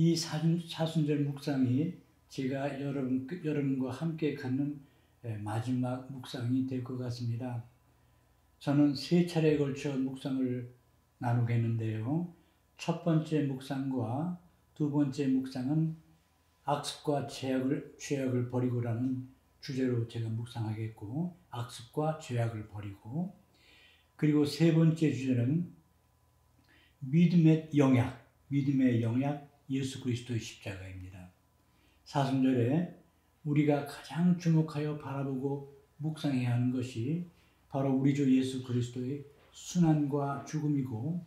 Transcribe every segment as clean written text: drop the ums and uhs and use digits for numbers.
이 사순절 묵상이 제가 여러분과 함께 갖는 마지막 묵상이 될 것 같습니다. 저는 3차례에 걸쳐 묵상을 나누겠는데요. 첫 번째 묵상과 두 번째 묵상은 악습과 죄악을 버리고라는 주제로 제가 묵상하겠고, 악습과 죄악을 버리고, 그리고 세 번째 주제는 믿음의 영약 예수 그리스도의 십자가입니다. 사순절에 우리가 가장 주목하여 바라보고 묵상해야 하는 것이 바로 우리 주 예수 그리스도의 순환과 죽음이고,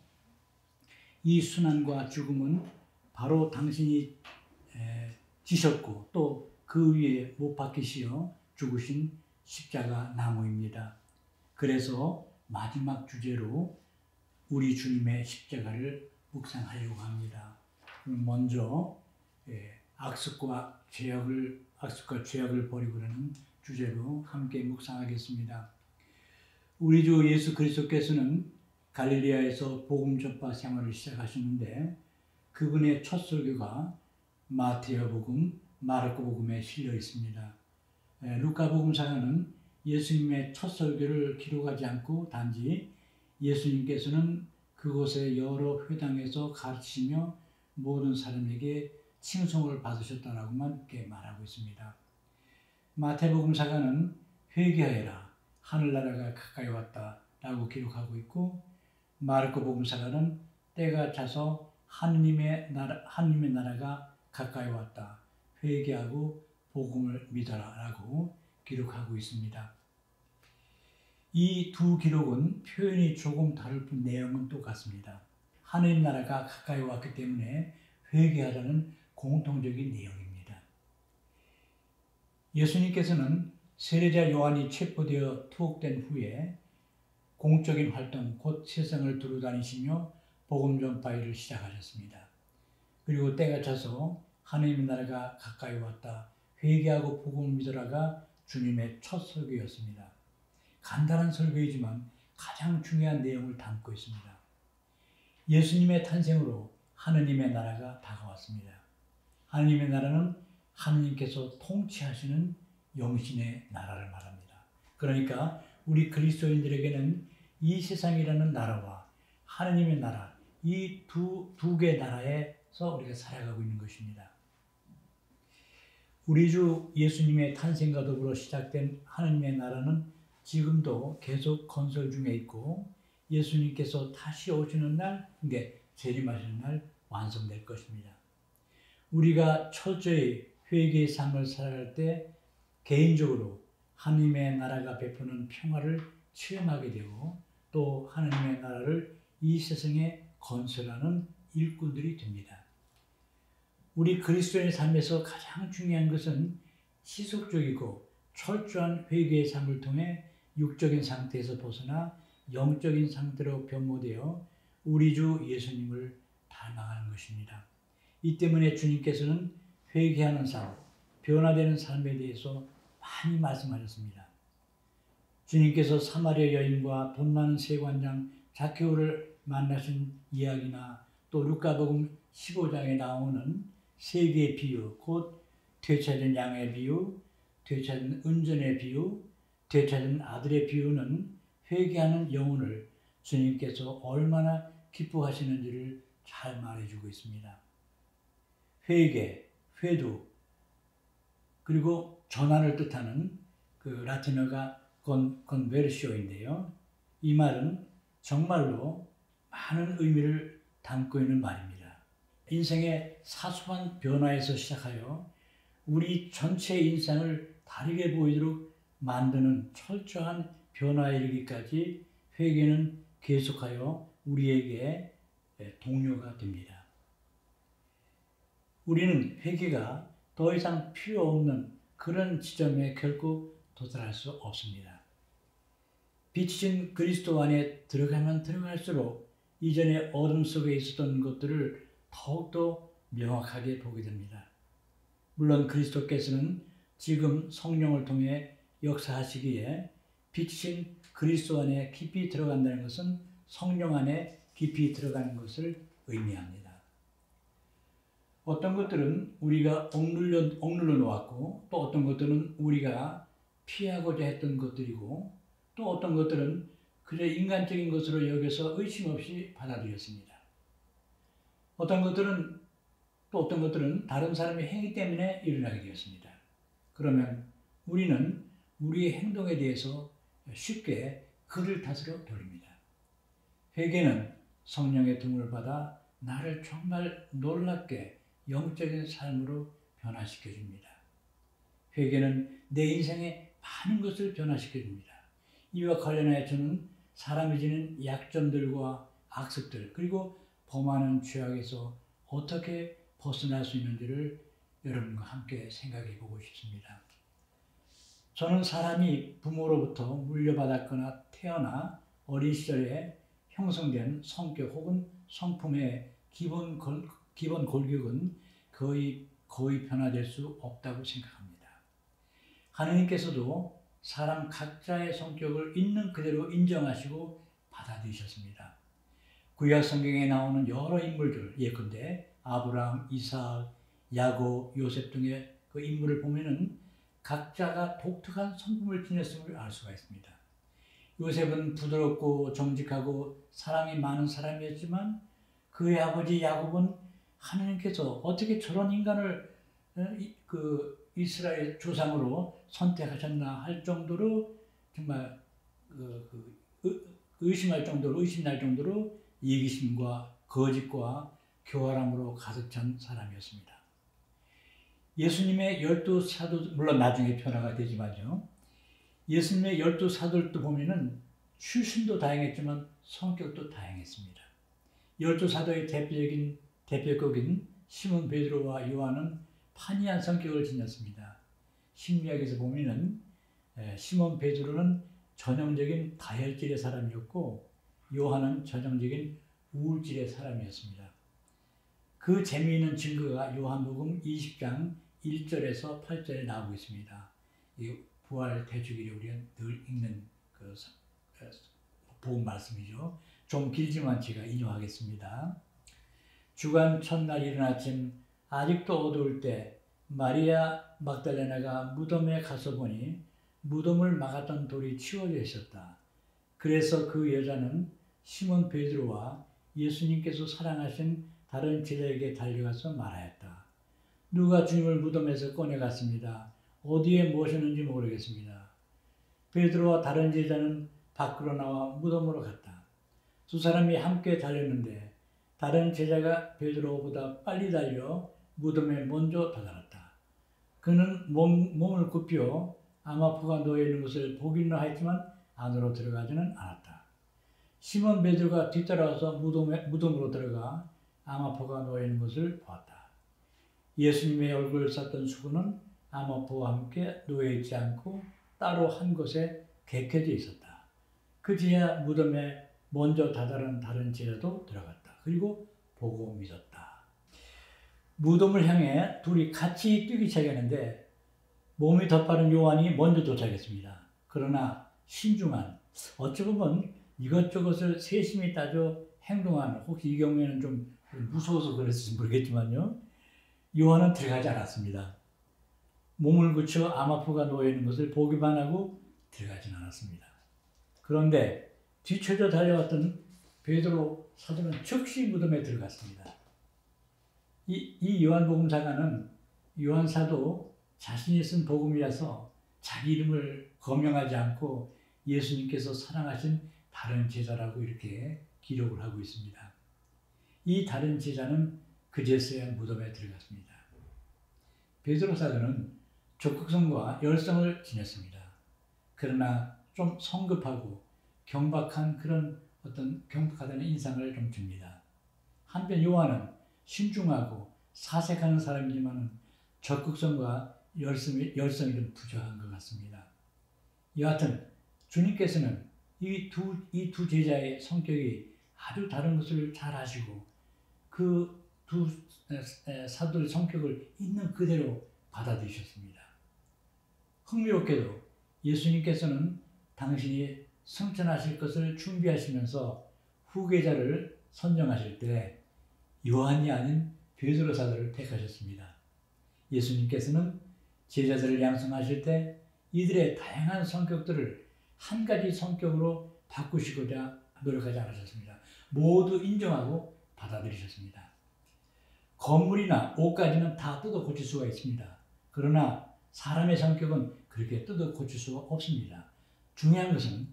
이 순환과 죽음은 바로 당신이 지셨고 또 그 위에 못 박히시어 죽으신 십자가 나무입니다. 그래서 마지막 주제로 우리 주님의 십자가를 묵상하려고 합니다. 먼저 악습과 죄악을 버리고라는 주제로 함께 묵상하겠습니다. 우리 주 예수 그리스도께서는 갈릴리아에서 복음 전파 생활을 시작하셨는데, 그분의 첫 설교가 마태복음, 마르코 복음에 실려 있습니다. 루카 복음사가는 예수님의 첫 설교를 기록하지 않고 단지 예수님께서는 그곳의 여러 회당에서 가르치시며 모든 사람에게 칭송을 받으셨다라고만 이렇게 말하고 있습니다. 마태복음사가는 회개하여라, 하늘나라가 가까이 왔다라고 기록하고 있고, 마르코 복음사가는 때가 차서 하느님의 나라가 가까이 왔다, 회개하고 복음을 믿어라라고 기록하고 있습니다. 이 두 기록은 표현이 조금 다를 뿐 내용은 똑같습니다. 하느님 나라가 가까이 왔기 때문에 회개하라는 공통적인 내용입니다. 예수님께서는 세례자 요한이 체포되어 투옥된 후에 공적인 활동, 곧 세상을 두루다니시며 복음 전파 일을 시작하셨습니다. 그리고 때가 차서 하느님 나라가 가까이 왔다, 회개하고 복음을 믿어라가 주님의 첫 설교였습니다. 간단한 설교이지만 가장 중요한 내용을 담고 있습니다. 예수님의 탄생으로 하느님의 나라가 다가왔습니다. 하느님의 나라는 하느님께서 통치하시는 영신의 나라를 말합니다. 그러니까 우리 그리스도인들에게는 이 세상이라는 나라와 하느님의 나라, 이 두 개의 나라에서 우리가 살아가고 있는 것입니다. 우리 주 예수님의 탄생과 더불어 시작된 하느님의 나라는 지금도 계속 건설 중에 있고, 예수님께서 다시 오시는 날, 재림하시는 날 완성될 것입니다. 우리가 철저히 회개의 삶을 살아갈 때 개인적으로 하느님의 나라가 베푸는 평화를 체험하게 되고, 또 하느님의 나라를 이 세상에 건설하는 일꾼들이 됩니다. 우리 그리스도인의 삶에서 가장 중요한 것은 지속적이고 철저한 회개의 삶을 통해 육적인 상태에서 벗어나 영적인 상태로 변모되어 우리 주 예수님을 닮아가는 것입니다. 이 때문에 주님께서는 회개하는 삶, 변화되는 삶에 대해서 많이 말씀하셨습니다. 주님께서 사마리아 여인과 돈 많은 세관장 zakke오를 만나신 이야기나 또 루카복음 15장에 나오는 세 개의 비유, 곧 되찾은 양의 비유, 되찾은 은전의 비유, 되찾은 아들의 비유는 회개하는 영혼을 주님께서 얼마나 기뻐하시는지를 잘 말해주고 있습니다. 회개, 회도, 그리고 전환을 뜻하는 그 라틴어가 conversio인데요. 이 말은 정말로 많은 의미를 담고 있는 말입니다. 인생의 사소한 변화에서 시작하여 우리 전체의 인생을 다르게 보이도록 만드는 철저한 변화에 이르기까지 회개는 계속하여 우리에게 동료가 됩니다. 우리는 회개가 더 이상 필요 없는 그런 지점에 결코 도달할 수 없습니다. 빛이신 그리스도 안에 들어가면 들어갈수록 이전에 어둠 속에 있었던 것들을 더욱더 명확하게 보게 됩니다. 물론 그리스도께서는 지금 성령을 통해 역사하시기에 빛이신 그리스도 안에 깊이 들어간다는 것은 성령 안에 깊이 들어가는 것을 의미합니다. 어떤 것들은 우리가 억눌러 놓았고 또 어떤 것들은 우리가 피하고자 했던 것들이고 또 어떤 것들은 그저 인간적인 것으로 여겨서 의심 없이 받아들였습니다. 어떤 것들은 다른 사람의 행위 때문에 일어나게 되었습니다. 그러면 우리는 우리의 행동에 대해서 쉽게 그를 탓으로 돌립니다. 회개는 성령의 도움을 받아 나를 정말 놀랍게 영적인 삶으로 변화시켜 줍니다. 회개는 내 인생의 많은 것을 변화시켜 줍니다. 이와 관련하여 저는 사람이 지닌 약점들과 악습들 그리고 범하는 죄악에서 어떻게 벗어날 수 있는지를 여러분과 함께 생각해 보고 싶습니다. 저는 사람이 부모로부터 물려받았거나 태어나 어린 시절에 형성된 성격 혹은 성품의 기본 골격은 거의 변화될 수 없다고 생각합니다. 하느님께서도 사람 각자의 성격을 있는 그대로 인정하시고 받아들이셨습니다. 구약 성경에 나오는 여러 인물들, 예컨대 아브라함, 이삭, 야곱, 요셉 등의 그 인물을 보면은 각자가 독특한 성품을 지녔음을 알 수가 있습니다. 요셉은 부드럽고 정직하고 사랑이 많은 사람이었지만 그의 아버지 야곱은 하나님께서 어떻게 저런 인간을 이스라엘 조상으로 선택하셨나 할 정도로 정말 의심날 정도로 이기심과 거짓과 교활함으로 가득 찬 사람이었습니다. 예수님의 12사도, 물론 나중에 변화가 되지만요. 예수님의 12사도들도 보면은 출신도 다양했지만 성격도 다양했습니다. 12사도의 대표격인 시몬 베드로와 요한은 판이한 성격을 지녔습니다. 신약에서 보면은 시몬 베드로는 전형적인 다혈질의 사람이었고 요한은 전형적인 우울질의 사람이었습니다. 그 재미있는 증거가 요한복음 20장 1절에서 8절에 나오고 있습니다. 이 부활 대주기를 우리가 늘 읽는 그 복음 말씀이죠. 좀 길지만 제가 인용하겠습니다. 주간 첫날 이른 아침 아직도 어두울 때 마리아 막달레나가 무덤에 가서 보니 무덤을 막았던 돌이 치워져 있었다. 그래서 그 여자는 시몬 베드로와 예수님께서 사랑하신 다른 제자에게 달려가서 말하였다. 누가 주님을 무덤에서 꺼내갔습니다. 어디에 모셨는지 모르겠습니다. 베드로와 다른 제자는 밖으로 나와 무덤으로 갔다. 두 사람이 함께 달렸는데 다른 제자가 베드로보다 빨리 달려 무덤에 먼저 다다랐다. 그는 몸을 굽혀 암화포가 놓여있는 것을 보기는 하였지만 안으로 들어가지는 않았다. 시몬 베드로가 뒤따라와서 무덤으로 들어가 암화포가 놓여있는 것을 보았다. 예수님의 얼굴을 쌌던 수건은 암화포와 함께 놓여있지 않고 따로 한 곳에 개켜져 있었다. 그제야 무덤에 먼저 다다른 다른 제자도 들어갔다. 그리고 보고 믿었다. 무덤을 향해 둘이 같이 뛰기 시작했는데 몸이 더 빠른 요한이 먼저 도착했습니다. 그러나 신중한, 어찌 보면 이것저것을 세심히 따져 행동하는, 혹시 이 경우에는 좀 무서워서 그랬을지 모르겠지만요. 요한은 들어가지 않았습니다. 몸을 굳혀 암화포가 놓여있는 것을 보기만 하고 들어가진 않았습니다. 그런데 뒤쳐져 달려왔던 베드로 사도는 즉시 무덤에 들어갔습니다. 이 요한복음사가는 요한사도 자신이 쓴 복음이라서 자기 이름을 거명하지 않고 예수님께서 사랑하신 다른 제자라고 이렇게 기록을 하고 있습니다. 이 다른 제자는 그제서야 무덤에 들어갔습니다. 베드로 사도는 적극성과 열성을 지녔습니다. 그러나 좀 성급하고 경박한 그런 어떤 경박하다는 인상을 좀 줍니다. 한편 요한은 신중하고 사색하는 사람이지만 적극성과 열성이 좀 부족한 것 같습니다. 여하튼 주님께서는 이 두 제자의 성격이 아주 다른 것을 잘 아시고 그 두 사도의 성격을 있는 그대로 받아들이셨습니다. 흥미롭게도 예수님께서는 당신이 승천하실 것을 준비하시면서 후계자를 선정하실 때 요한이 아닌 베드로 사도를 택하셨습니다. 예수님께서는 제자들을 양성하실 때 이들의 다양한 성격들을 한 가지 성격으로 바꾸시고자 노력하지 않으셨습니다. 모두 인정하고 받아들이셨습니다. 건물이나 옷까지는 다 뜯어 고칠 수가 있습니다. 그러나 사람의 성격은 그렇게 뜯어 고칠 수가 없습니다. 중요한 것은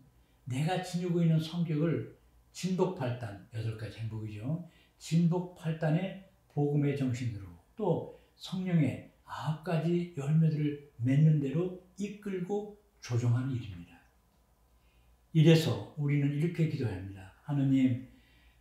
내가 지니고 있는 성격을 진복팔단, 8가지 행복이죠. 진복팔단의 복음의 정신으로 또 성령의 9가지 열매들을 맺는 대로 이끌고 조종하는 일입니다. 이래서 우리는 이렇게 기도해야 합니다. 하느님,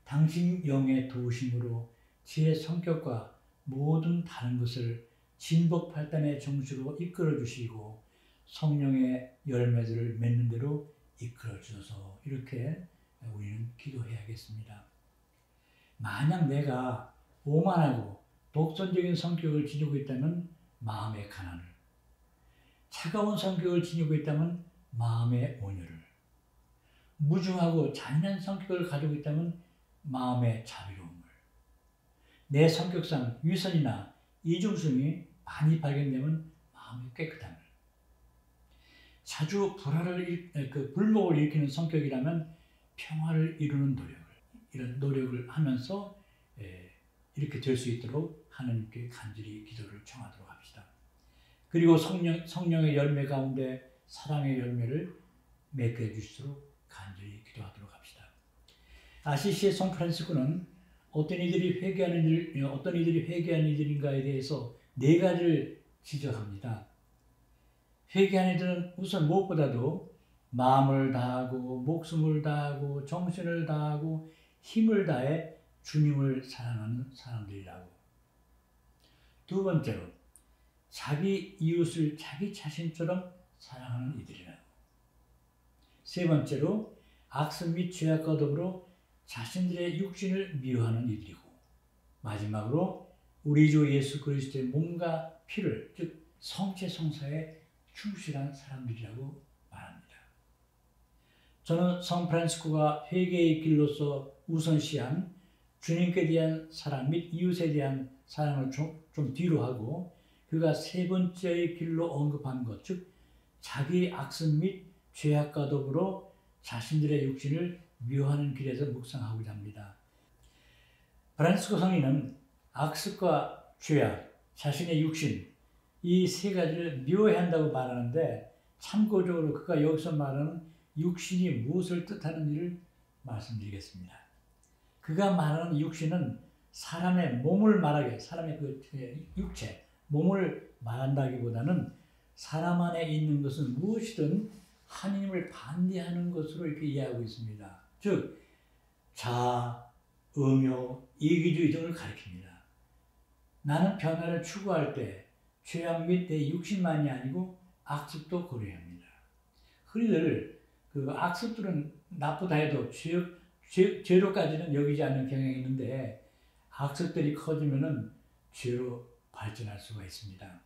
당신 영의 도우심으로 제 성격과 모든 다른 것을 진복팔단의 정수로 이끌어 주시고 성령의 열매들을 맺는 대로 이끌어 주셔서 이렇게 우리는 기도해야겠습니다. 만약 내가 오만하고 독선적인 성격을 지니고 있다면 마음의 가난을, 차가운 성격을 지니고 있다면 마음의 온유를, 무중하고 잔인한 성격을 가지고 있다면 마음의 자비로움을, 내 성격상 위선이나 이중성이 많이 발견되면 마음의 깨끗함을, 자주 불목을 일으키는 성격이라면 평화를 이루는 이런 노력을 하면서 이렇게 될 수 있도록 하나님께 간절히 기도를 청하도록 합시다. 그리고 성령의 열매 가운데 사랑의 열매를 맺게 해주시도록 간절히 기도하도록 합시다. 아시시의 성 프란시스코는 어떤 이들이 회개하는 일들인가에 대해서 4가지를 지적합니다. 회개하는 이들은 우선 무엇보다도 마음을 다하고 목숨을 다하고 정신을 다하고 힘을 다해 주님을 사랑하는 사람들이라고. 2번째로 자기 이웃을 자기 자신처럼 사랑하는 이들이라고. 3번째로 악습 및 죄악과 더불어 자신들의 육신을 미워하는 이들이고, 마지막으로 우리 주 예수 그리스도의 몸과 피를, 즉 성체 성사에 충실한 사람들이라고 말합니다. 저는 성 프란시스코가 회개의 길로서 우선시한 주님께 대한 사랑 및 이웃에 대한 사랑을 좀 뒤로 하고 그가 3번째의 길로 언급한 것, 즉 자기 악습 및 죄악과 더불어 자신들의 육신을 미워하는 길에서 묵상하고자 합니다. 프란시스코 성인은 악습과 죄악, 자신의 육신, 이 3가지를 미워해야 한다고 말하는데 참고적으로 그가 여기서 말하는 육신이 무엇을 뜻하는 일을 말씀드리겠습니다. 그가 말하는 육신은 사람의 몸을 말하게, 사람의 육체, 몸을 말한다기보다는 사람 안에 있는 것은 무엇이든 하나님을 반대하는 것으로 이렇게 이해하고 있습니다. 즉, 자아, 음욕, 이기주의 등을 가리킵니다. 나는 변화를 추구할 때 죄악 및 내 육신만이 아니고 악습도 고려해야 합니다. 흔히들 그 악습들은 나쁘다 해도 죄로까지는 여기지 않는 경향이 있는데 악습들이 커지면은 죄로 발전할 수가 있습니다.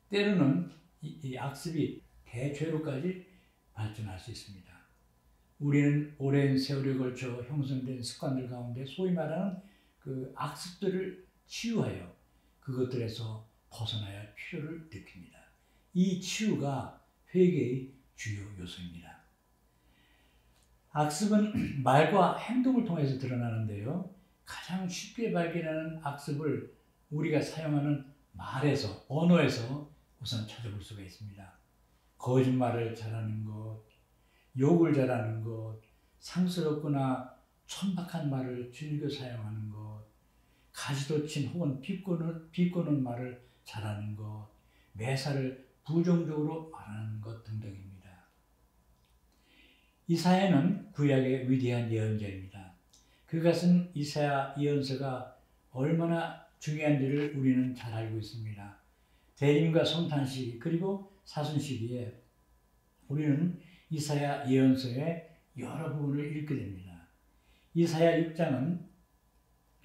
때로는 이 악습이 대죄로까지 발전할 수 있습니다. 우리는 오랜 세월에 걸쳐 형성된 습관들 가운데 소위 말하는 그 악습들을 치유하여 그것들에서 벗어나야 할 필요를 느낍니다. 이 치유가 회개의 주요 요소입니다. 악습은 말과 행동을 통해서 드러나는데요. 가장 쉽게 발견하는 악습을 우리가 사용하는 말에서, 언어에서 우선 찾아볼 수가 있습니다. 거짓말을 잘하는 것, 욕을 잘하는 것, 상스럽거나 천박한 말을 즐겨 사용하는 것, 가시돋친 혹은 비꼬는 말을 잘하는 것, 매사를 부정적으로 말하는 것 등등입니다. 이사야는 구약의 위대한 예언자입니다. 그것은 이사야 예언서가 얼마나 중요한지를 우리는 잘 알고 있습니다. 대림과 성탄시 그리고 사순시기에 우리는 이사야 예언서의 여러 부분을 읽게 됩니다. 이사야 6장은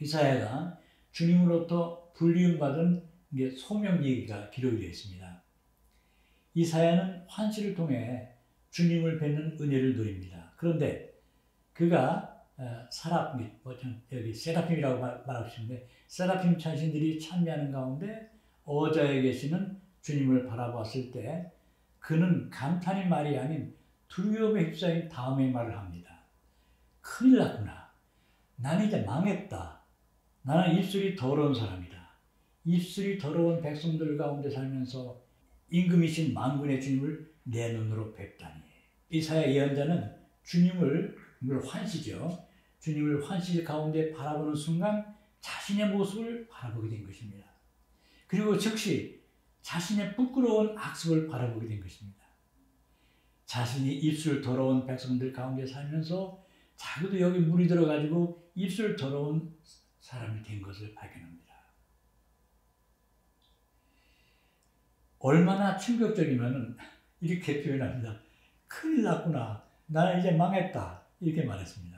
이사야가 주님으로부터 불리움받은 소명 얘기가 기록이 되어 있습니다. 이사야는 환시를 통해 주님을 뵙는 은혜를 누립니다. 그런데 그가 사랍 여기 세라핌이라고 말하고 싶은데 세라핌 천신들이 찬미하는 가운데 어자에 계시는 주님을 바라봤을 때 그는 감탄의 말이 아닌 두려움에 휩싸인 다음의 말을 합니다. 큰일 났구나. 나는 이제 망했다. 나는 입술이 더러운 사람이다. 입술이 더러운 백성들 가운데 살면서 임금이신 만군의 주님을 내 눈으로 뵙다니. 이사야 예언자는 주님을 환시죠. 주님을 환시 가운데 바라보는 순간 자신의 모습을 바라보게 된 것입니다. 그리고 즉시 자신의 부끄러운 악습을 바라보게 된 것입니다. 자신이 입술 더러운 백성들 가운데 살면서 자기도 여기 물이 들어가지고 입술 더러운 사람이 된 것을 발견합니다. 얼마나 충격적이면은 이렇게 표현합니다. 큰일 났구나. 나는 이제 망했다. 이렇게 말했습니다.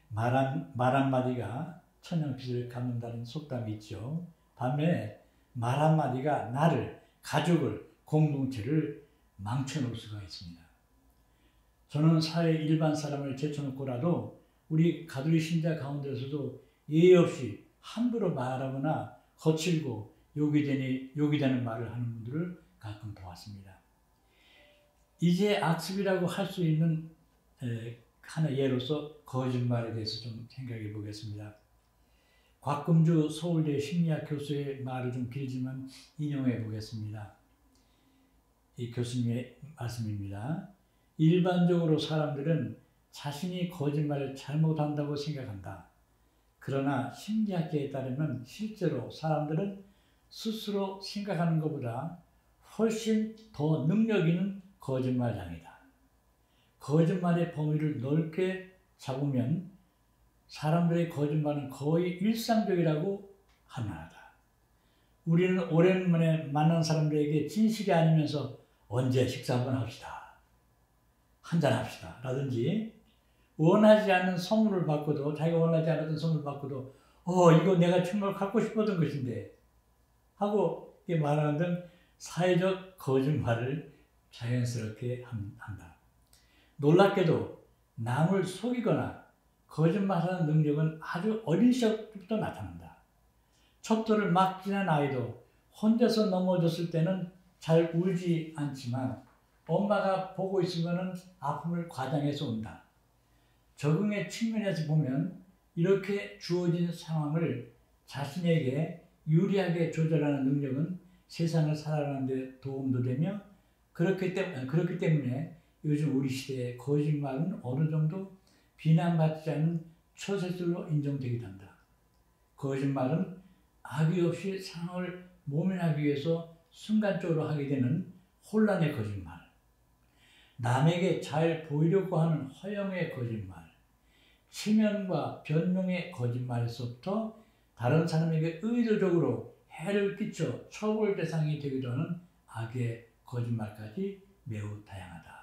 말 한마디가 천냥빚을 갚는다는 속담이 있죠. 반면에 말 한마디가 나를, 가족을, 공동체를 망쳐놓을 수가 있습니다. 저는 사회 일반 사람을 제쳐놓고라도 우리 가톨릭 신자 가운데서도 예의 없이 함부로 말하거나 거칠고 요기되는 말을 하는 분들을 가끔 보았습니다. 이제 악습이라고 할 수 있는 하나 예로서 거짓말에 대해서 좀 생각해 보겠습니다. 곽금주 서울대 심리학 교수의 말을 좀 길지만 인용해 보겠습니다. 이 교수님의 말씀입니다. 일반적으로 사람들은 자신이 거짓말을 잘못한다고 생각한다. 그러나 심리학계에 따르면 실제로 사람들은 스스로 생각하는 것보다 훨씬 더 능력 있는 거짓말장이다. 거짓말의 범위를 넓게 잡으면 사람들의 거짓말은 거의 일상적이라고 할 만하다. 우리는 오랜만에 만난 사람들에게 진실이 아니면서 언제 식사 한번 합시다. 한잔 합시다. 라든지 원하지 않는 선물을 받고도 자기가 원하지 않았던 선물을 받고도 이거 내가 정말 갖고 싶었던 것인데 하고 말하는 등 사회적 거짓말을 자연스럽게 한다. 놀랍게도 남을 속이거나 거짓말하는 능력은 아주 어린 시절부터 나타난다. 척도를 막 지난 아이도 혼자서 넘어졌을 때는 잘 울지 않지만 엄마가 보고 있으면 아픔을 과장해서 운다. 적응의 측면에서 보면 이렇게 주어진 상황을 자신에게 유리하게 조절하는 능력은 세상을 살아가는 데 도움도 되며 그렇기 때문에 요즘 우리 시대의 거짓말은 어느 정도 비난받지 않는 처세술로 인정되기도 한다. 거짓말은 악의 없이 상황을 모면하기 위해서 순간적으로 하게 되는 혼란의 거짓말, 남에게 잘 보이려고 하는 허영의 거짓말, 체면과 변명의 거짓말에서부터 다른 사람에게 의도적으로 해를 끼쳐 처벌 대상이 되기도 하는 악의 거짓말까지 매우 다양하다.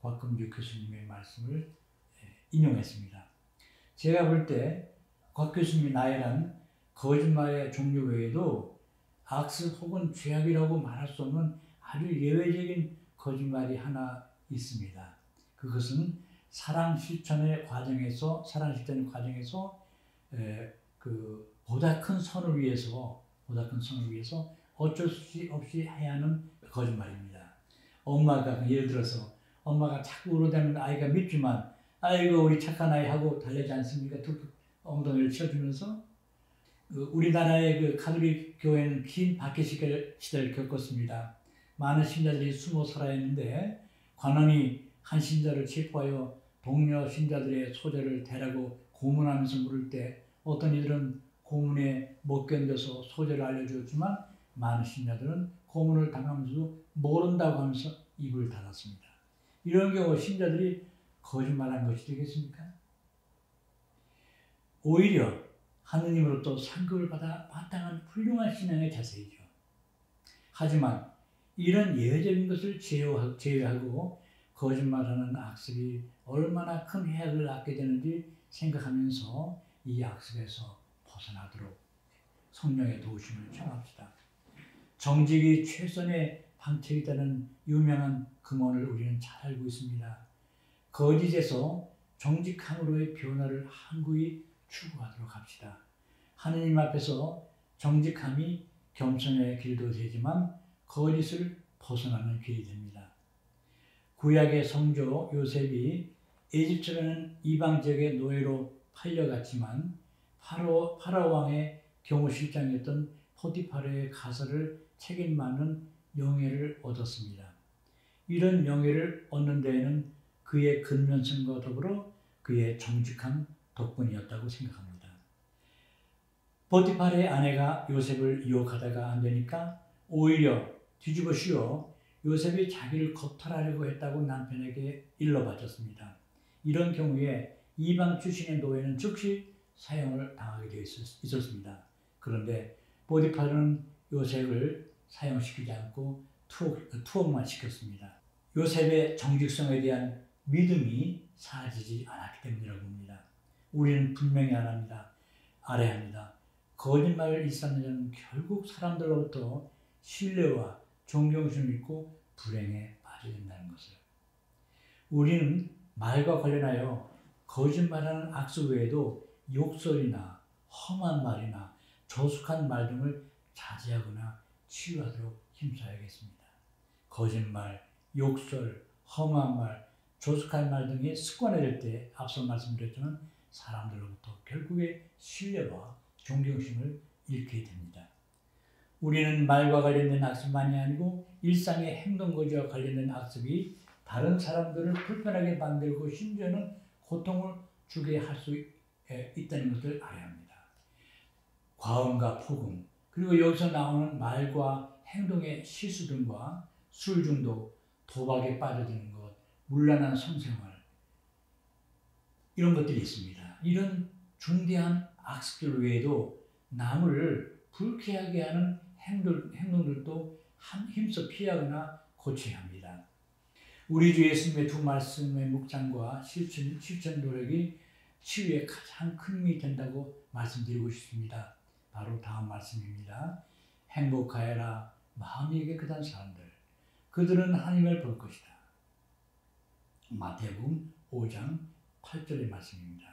곽금주 교수님의 말씀을 인용했습니다. 제가 볼 때 곽 교수님이 나열한 거짓말의 종류 외에도 악습 혹은 죄악이라고 말할 수 없는 아주 예외적인 거짓말이 하나 있습니다. 그것은 사랑 실천의 과정에서 보다 큰 선을 위해서 어쩔 수 없이 해야 하는 거짓말입니다. 엄마가 예를 들어서 엄마가 자꾸 울어대면 아이가 밉지만 아이고 우리 착한 아이 하고 달래지 않습니까? 툭툭 엉덩이를 치워주면서 우리나라의 가톨릭 교회는 긴 박해 시대를 겪었습니다. 많은 신자들이 숨어 살아야 했는데 관원이 한 신자를 체포하여 동료 신자들의 소재를 대라고 고문하면서 물을 때 어떤 이들은 고문에 못 견뎌서 소재를 알려주었지만 많은 신자들은 고문을 당하면서도 모른다고 하면서 입을 닫았습니다. 이런 경우 신자들이 거짓말한 것이 되겠습니까? 오히려 하느님으로부터 상급을 받아 마땅한 훌륭한 신앙의 자세이죠. 하지만 이런 예외적인 것을 제외하고 거짓말하는 악습이 얼마나 큰 해악을 낳게 되는지 생각하면서 이 악습에서 벗어나도록 성령의 도우심을 청합시다. 정직이 최선의 방책이라는 유명한 금언을 우리는 잘 알고 있습니다. 거짓에서 정직함으로의 변화를 한구히 추구하도록 합시다. 하느님 앞에서 정직함이 겸손의 길도 되지만 거짓을 벗어나는 길이 됩니다. 구약의 성조 요셉이 에집트라는 이방 지역의 노예로 팔려갔지만 파라오 왕의 경호실장이었던 포티파라의 가설을 책임받는 명예를 얻었습니다. 이런 명예를 얻는 데에는 그의 근면성과 더불어 그의 정직함 덕분이었다고 생각합니다. 포티파라의 아내가 요셉을 유혹하다가 안 되니까 오히려 뒤집어 씌워 요셉이 자기를 겁탈하려고 했다고 남편에게 일러바쳤습니다. 이런 경우에 이방 출신의 노예는 즉시 사형을 당하게 되어 있었습니다. 그런데 포티파라는 요셉을 사형시키지 않고 투옥만 시켰습니다. 요셉의 정직성에 대한 믿음이 사라지지 않았기 때문이라고 봅니다. 우리는 분명히 알아야 합니다. 거짓말을 일삼는 자는 결국 사람들로부터 신뢰와 존경심을 잃고 불행에 빠지게 된다는 것을. 우리는 말과 관련하여 거짓말하는 악수 외에도 욕설이나 험한 말이나 조숙한 말 등을 자제하거나 치유하도록 힘써야겠습니다. 거짓말, 욕설, 험한 말, 조숙한 말 등이 습관화될 때 앞서 말씀드렸지만 사람들로부터 결국에 신뢰와 존경심을 잃게 됩니다. 우리는 말과 관련된 악습만이 아니고 일상의 행동거지와 관련된 악습이 다른 사람들을 불편하게 만들고 심지어는 고통을 주게 할 수 있다는 것을 알아야 합니다. 과음과 폭음, 그리고 여기서 나오는 말과 행동의 실수 등과 술 중독, 도박에 빠져드는 것, 문란한 성생활, 이런 것들이 있습니다. 이런 중대한 악습들 외에도 남을 불쾌하게 하는 행동들도 힘써 피하거나 고쳐야 합니다. 우리 주 예수님의 두 말씀의 묵상과 실천 노력이 치유에 가장 큰 힘이 된다고 말씀드리고 싶습니다. 바로 다음 말씀입니다. 행복하여라 마음이 깨끗한 사람들, 그들은 하나님을 볼 것이다. 마태복음 5장 8절의 말씀입니다.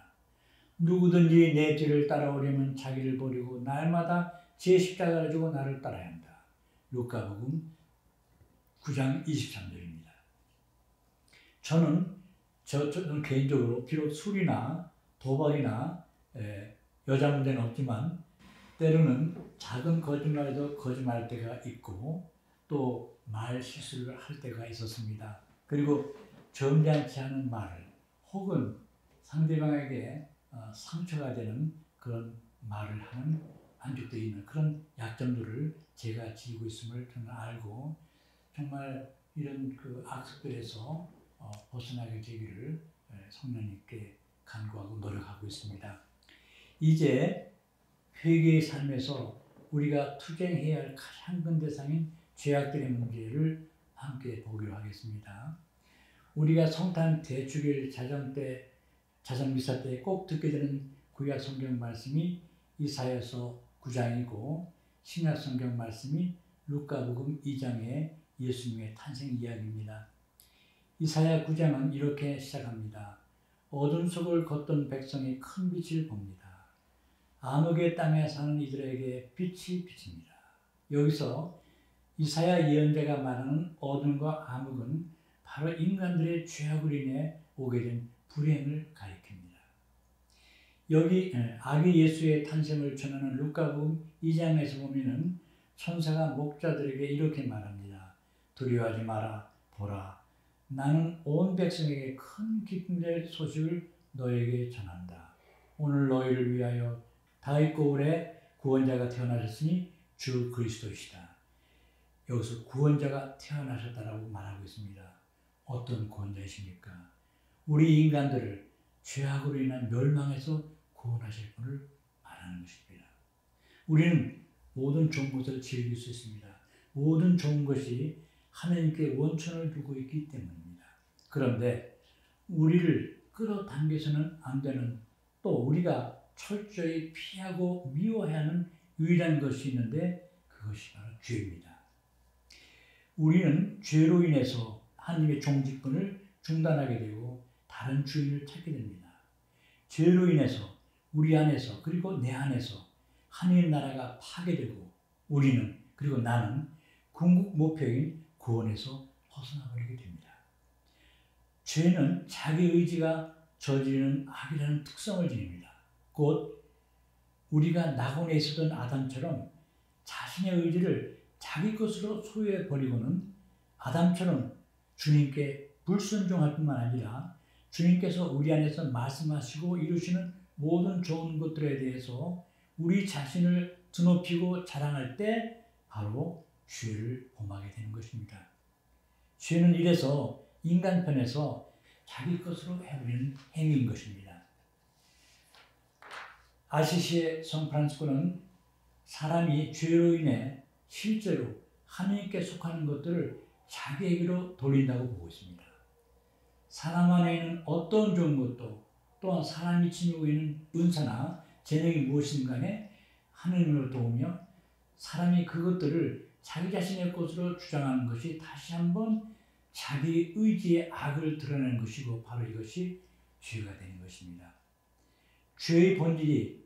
누구든지 내 뒤를 따라오려면 자기를 버리고 날마다 제 십자가를 지고 나를 따라야 한다. 루카복음 9장 23절입니다. 저는 개인적으로 비록 술이나 도박이나 여자 문제는 없지만 때로는 작은 거짓말에도 거짓말할 때가 있고 또 말 실수를 할 때가 있었습니다. 그리고 점잖지 않은 말을 혹은 상대방에게 상처가 되는 그런 말을 하는 한쪽도 있는 그런 약점들을 제가 지니고 있음을 저는 알고 정말 이런 그 악습들에서 벗어나게 되기를 성령님께 간구하고 노력하고 있습니다. 이제 회개의 삶에서 우리가 투쟁해야 할 가장 큰 대상인 죄악들의 문제를 함께 보기로 하겠습니다. 우리가 성탄 대축일 자정미사 때 꼭 듣게 되는 구약 성경 말씀이 이사야서 9장이고 신약 성경 말씀이 루카복음 2장의 예수님의 탄생 이야기입니다. 이사야 9장은 이렇게 시작합니다. 어둠 속을 걷던 백성이 큰 빛을 봅니다. 암흑의 땅에 사는 이들에게 빛이 비칩니다. 여기서 이사야 예언자가 말하는 어둠과 암흑은 바로 인간들의 죄악으로 인해 오게 된 불행을 가리킵니다. 여기 아기 예수의 탄생을 전하는 루카복음 2장에서 보면은 천사가 목자들에게 이렇게 말합니다. 두려워하지 마라. 보라. 나는 온 백성에게 큰 기쁨의 소식을 너에게 전한다. 오늘 너희를 위하여 다윗 고을에 구원자가 태어나셨으니 주 그리스도이시다. 여기서 구원자가 태어나셨다라고 말하고 있습니다. 어떤 구원자이십니까? 우리 인간들을 죄악으로 인한 멸망에서 구원하실 분을 말하는 것입니다. 우리는 모든 좋은 것을 즐길 수 있습니다. 모든 좋은 것이 하나님께 원천을 두고 있기 때문입니다. 그런데 우리를 끌어당겨서는 안 되는 또 우리가 철저히 피하고 미워해야 하는 유일한 것이 있는데 그것이 바로 죄입니다. 우리는 죄로 인해서 하나님의 종직분을 중단하게 되고 다른 주인을 찾게 됩니다. 죄로 인해서 우리 안에서 그리고 내 안에서 하나님 나라가 파괴되고 우리는 그리고 나는 궁극 목표인 구원에서 벗어나 버리게 됩니다. 죄는 자기 의지가 저지르는 악이라는 특성을 지닙니다. 곧 우리가 낙원에 있었던 아담처럼 자신의 의지를 자기 것으로 소유해 버리고는 아담처럼 주님께 불순종할 뿐만 아니라 주님께서 우리 안에서 말씀하시고 이루시는 모든 좋은 것들에 대해서 우리 자신을 드높이고 자랑할 때 바로 죄를 범하게 되는 것입니다. 죄는 이래서 인간 편에서 자기 것으로 해버리는 행위인 것입니다. 아시시의 성 프란치스코는 사람이 죄로 인해 실제로 하나님께 속하는 것들을 자기에게로 돌린다고 보고 있습니다. 사람 안에 있는 어떤 좋은 것도 또한 사람이 지니고 있는 은사나 재능이 무엇이든 간에 하나님으로부터 오며 사람이 그것들을 자기 자신의 것으로 주장하는 것이 다시 한번 자기 의지의 악을 드러내는 것이고 바로 이것이 죄가 되는 것입니다. 죄의 본질이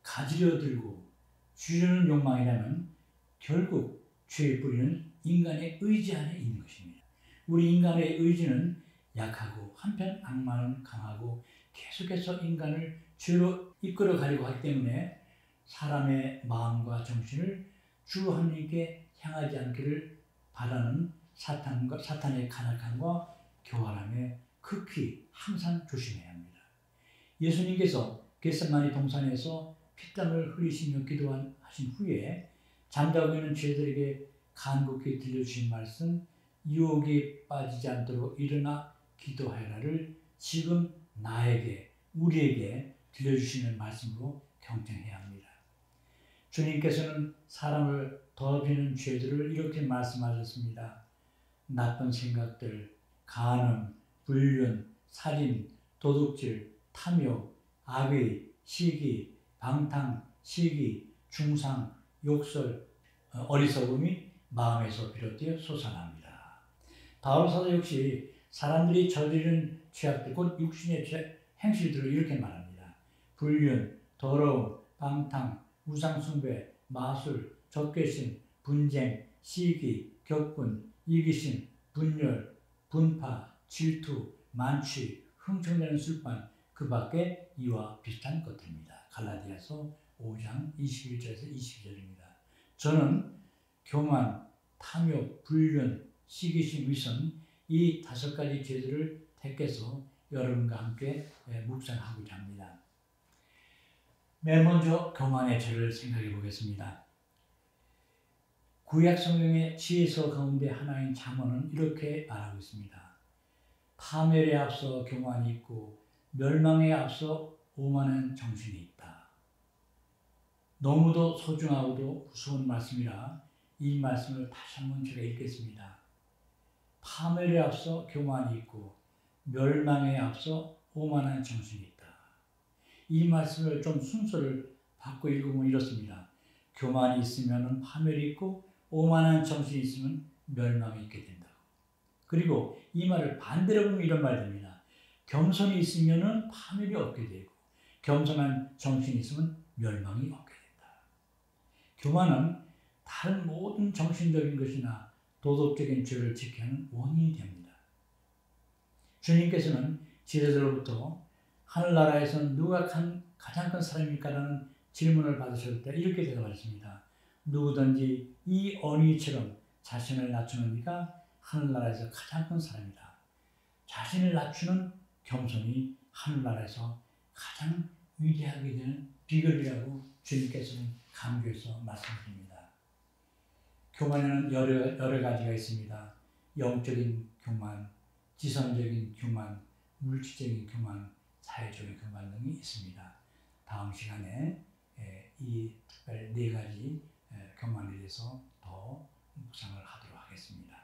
가지려 들고 주려는 욕망이라면 결국 죄의 뿌리는 인간의 의지 안에 있는 것입니다. 우리 인간의 의지는 약하고 한편 악마는 강하고 계속해서 인간을 죄로 이끌어 가려고 하기 때문에 사람의 마음과 정신을 주 하나님께 향하지 않기를 바라는 사탄의 간악함과 교활함에 극히 항상 조심해야 합니다. 예수님께서 겟세마니 동산에서 피땀을 흘리시며 기도하신 후에 잠자고 있는 죄들에게 간곡히 들려주신 말씀 유혹에 빠지지 않도록 일어나 기도하라를 지금 나에게 우리에게 들려주시는 말씀으로 경청해야 합니다. 주님께서는 사람을 더럽히는 죄들을 이렇게 말씀하셨습니다. 나쁜 생각들, 간음, 불륜, 살인, 도둑질, 탐욕, 악의, 시기, 방탕, 시기, 중상, 욕설, 어리석음이 마음에서 비롯되어 솟아납니다. 바울 사도 역시 사람들이 저지른 죄악들, 곧 육신의 행실들을 이렇게 말합니다. 불륜, 더러움, 방탕, 우상숭배, 마술, 적개심, 분쟁, 시기, 격분, 이기심, 분열, 분파, 질투, 만취, 흥청내는 술판, 그 밖에 이와 비슷한 것들입니다. 갈라디아서 5장 21절에서 22절입니다. 저는 교만, 탐욕, 불륜, 시기심, 위선 이 5가지 죄들을 택해서 여러분과 함께 묵상하고자 합니다. 맨 먼저 교만의 죄를 생각해 보겠습니다. 구약 성경의 지혜서 가운데 하나인 잠언은 이렇게 말하고 있습니다. 파멸에 앞서 교만이 있고 멸망에 앞서 오만한 정신이 있다. 너무도 소중하고도 무서운 말씀이라 이 말씀을 다시 한번 제가 읽겠습니다. 파멸에 앞서 교만이 있고 멸망에 앞서 오만한 정신이 있다. 이 말씀을 좀 순서를 바꿔 읽으면 이렇습니다. 교만이 있으면 파멸이 있고 오만한 정신이 있으면 멸망이 있게 된다. 그리고 이 말을 반대로 보면 이런 말이 됩니다. 겸손이 있으면 파멸이 없게 되고 겸손한 정신이 있으면 멸망이 없게 된다. 교만은 다른 모든 정신적인 것이나 도덕적인 죄를 지키는 하는 원인이 됩니다. 주님께서는 제자들로부터 하늘나라에서는 누가 가장 큰 사람입니까라는 질문을 받으실 때 이렇게 대답하셨습니다. 누구든지 이 어린이처럼 자신을 낮추는 이가 하늘나라에서 가장 큰 사람이다. 자신을 낮추는 겸손이 하늘나라에서 가장 위대하게 되는 비결이라고 주님께서는 강조해서 말씀드립니다. 교만에는 여러 가지가 있습니다. 영적인 교만, 지성적인 교만, 물질적인 교만, 사회적인 교만 등이 있습니다. 다음 시간에 이 특별 4가지 교만에 대해서 더 묵상을 하도록 하겠습니다.